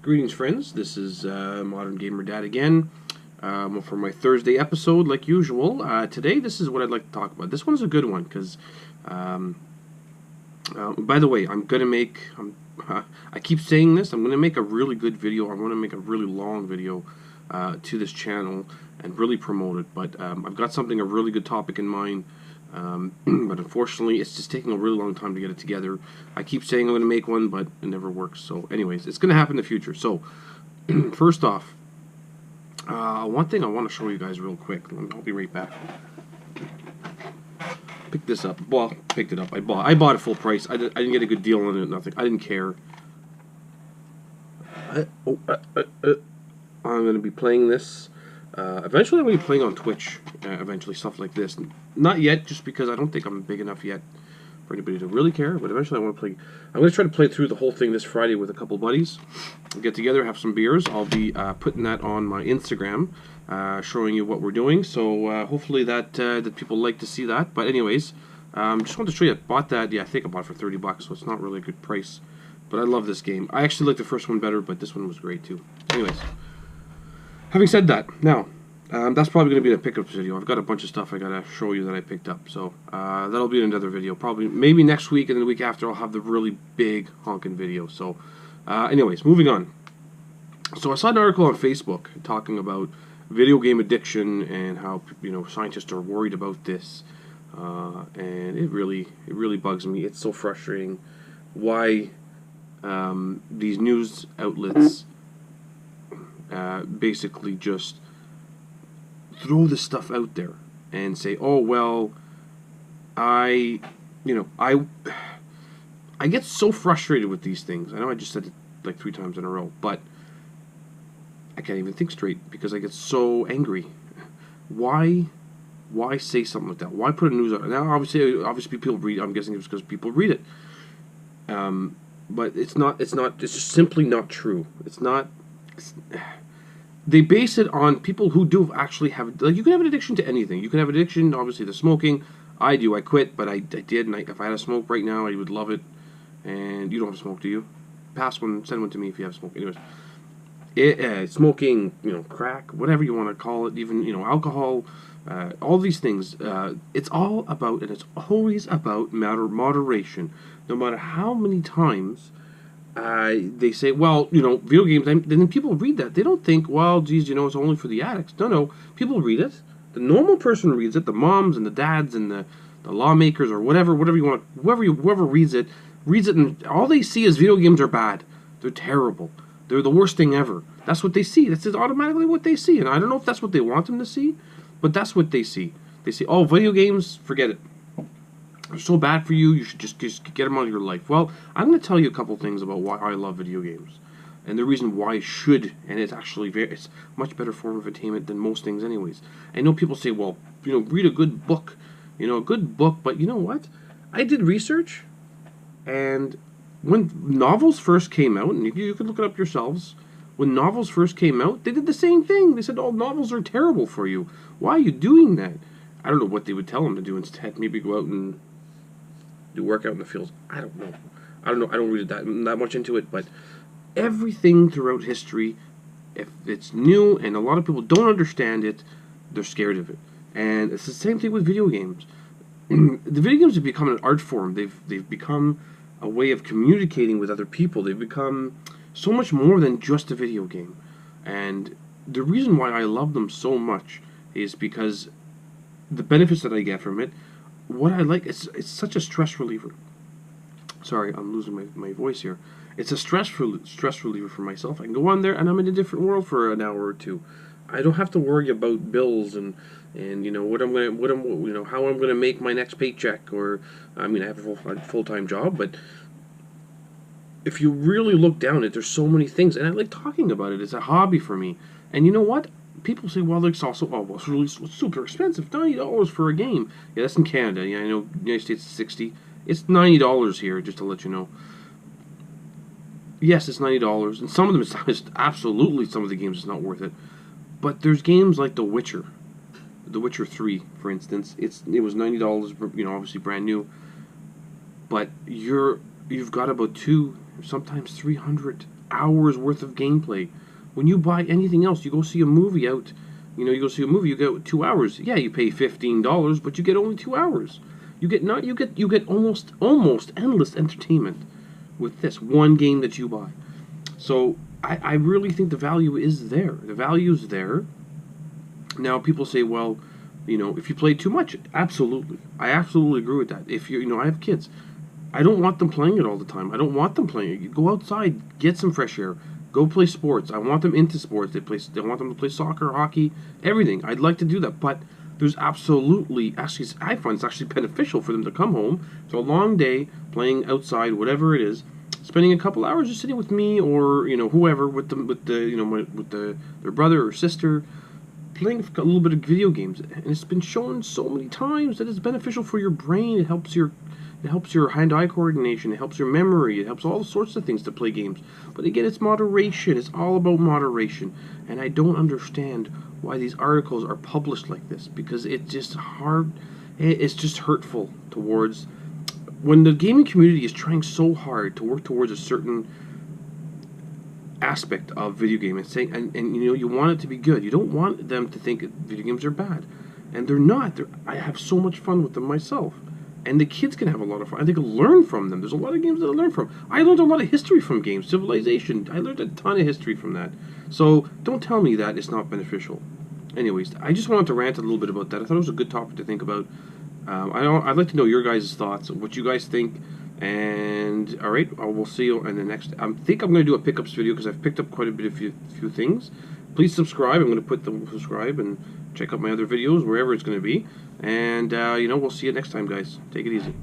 Greetings, friends. This is Modern Gamer Dad again for my Thursday episode, like usual. Today, this is what I'd like to talk about. This one's a good one because, by the way, I'm gonna make. I keep saying this. I'm gonna make a really good video. I want to make a really long video to this channel and really promote it. But I've got a really good topic in mind. But unfortunately, it's just taking a really long time to get it together. I keep saying I'm going to make one, but it never works. So anyways, it's going to happen in the future. So, first off, one thing I want to show you guys real quick. I'll be right back. Pick this up. Well, picked it up. I bought it full price. I didn't get a good deal on it, nothing. I didn't care. I'm going to be playing this. Eventually, I'm going to be playing on Twitch. Eventually, stuff like this. Not yet, just because I don't think I'm big enough yet for anybody to really care. But eventually, I want to play. I'm going to try to play through the whole thing this Friday with a couple buddies. We'll get together, have some beers. I'll be putting that on my Instagram, showing you what we're doing. So hopefully that people like to see that. But anyways, just wanted to show you. I bought that. Yeah, I think I bought it for $30, so it's not really a good price. But I love this game. I actually like the first one better, but this one was great too. Anyways. Having said that, now, that's probably going to be a pickup video. I've got a bunch of stuff I got to show you that I picked up. So, that'll be in another video. Probably, maybe next week and then the week after I'll have the really big honking video. So, anyways, moving on. So I saw an article on Facebook talking about video game addiction and how, scientists are worried about this. And it really bugs me. It's so frustrating why these news outlets basically just throw this stuff out there and say, oh well, I get so frustrated with these things. I know I just said it like 3 times in a row, but I can't even think straight because I get so angry. Why say something like that? Why put a news out? Now obviously people read it. I'm guessing it's because people read it. But it's just simply not true. They base it on people who do actually have, like, you can have an addiction to anything. You can have an addiction, obviously, to smoking. I do. I quit, but I did. And if I had a smoke right now, I would love it. And you don't have to smoke, do you? Pass one, send one to me if you have smoke. Anyways, smoking, crack, whatever you want to call it, even, alcohol, all these things. It's all about, and it's always about moderation. No matter how many times they say, well, video games, and then people read that. They don't think, well, geez, it's only for the addicts. No, people read it. The normal person reads it. The moms and the dads and the lawmakers or whatever you want, whoever reads it, and all they see is video games are bad. They're terrible. They're the worst thing ever. That's what they see. That's automatically what they see. And I don't know if that's what they want them to see, but that's what they see. They say, oh, video games, forget it. They're so bad for you, you should just get them out of your life. Well, I'm going to tell you a couple things about why I love video games. And the reason why I should, and it's actually it's a much better form of entertainment than most things anyways. I know people say, well, read a good book. A good book, but you know what? I did research, and when novels first came out, and you can look it up yourselves, when novels first came out, they did the same thing. They said, oh, novels are terrible for you. Why are you doing that? I don't know what they would tell them to do instead. Maybe go out and do workout in the fields. I don't know. I don't read that much into it, but everything throughout history, if it's new and a lot of people don't understand it, they're scared of it. And it's the same thing with video games. The video games have become an art form. They've become a way of communicating with other people. They've become so much more than just a video game. And the reason why I love them so much is because the benefits that I get from it. What I like, it's such a stress reliever. Sorry, I'm losing my voice here. It's a stress reliever for myself. I can go on there and I'm in a different world for an hour or two. I don't have to worry about bills and how I'm gonna make my next paycheck, or I have a full-time job, but if you really look down it, there's so many things, and I like talking about it. It's a hobby for me. And you know what? People say, well, it's also, it's really super expensive, $90 for a game. Yeah, that's in Canada. Yeah, I know United States is $60. It's $90 here, just to let you know. Yes, it's $90, and some of them it's absolutely, some of the games it's not worth it. But there's games like The Witcher 3, for instance. It was $90, obviously brand new. But you're you've got about 2, sometimes 300 hours worth of gameplay. When you buy anything else, you go see a movie out. You go see a movie, you get 2 hours. Yeah, you pay $15, but you get only 2 hours. You get almost endless entertainment with this one game that you buy. So I really think the value is there. The value is there. Now people say, well, if you play too much, absolutely. I absolutely agree with that. If I have kids. I don't want them playing it all the time. I don't want them playing it. You go outside, get some fresh air, go play sports. I want them into sports. They want them to play soccer, hockey, everything. I'd like to do that, but there's absolutely, actually, I find it's actually beneficial for them to come home. It's a long day playing outside, whatever it is, spending a couple hours just sitting with me or whoever with their brother or sister, playing a little bit of video games. And it's been shown so many times that it's beneficial for your brain. It helps your hand-eye coordination. It helps your memory. It helps all sorts of things to play games. But again, it's moderation. It's all about moderation. And I don't understand why these articles are published like this, because it's just hard. It's just hurtful towards when the gaming community is trying so hard to work towards a certain aspect of video game and saying, and you want it to be good. You don't want them to think video games are bad, and they're not. I have so much fun with them myself. And the kids can have a lot of fun. They can learn from them. There's a lot of games that I learn from. I learned a lot of history from games. Civilization. I learned a ton of history from that. So don't tell me that it's not beneficial. Anyways, I just wanted to rant a little bit about that. I thought it was a good topic to think about. I'd like to know your guys' thoughts, what you guys think. And all right, we'll see you in the next. I think I'm going to do a pickups video because I've picked up quite a bit of few things. Please subscribe. I'm going to put the subscribe and check out my other videos wherever it's going to be. And we'll see you next time, guys. Take it easy.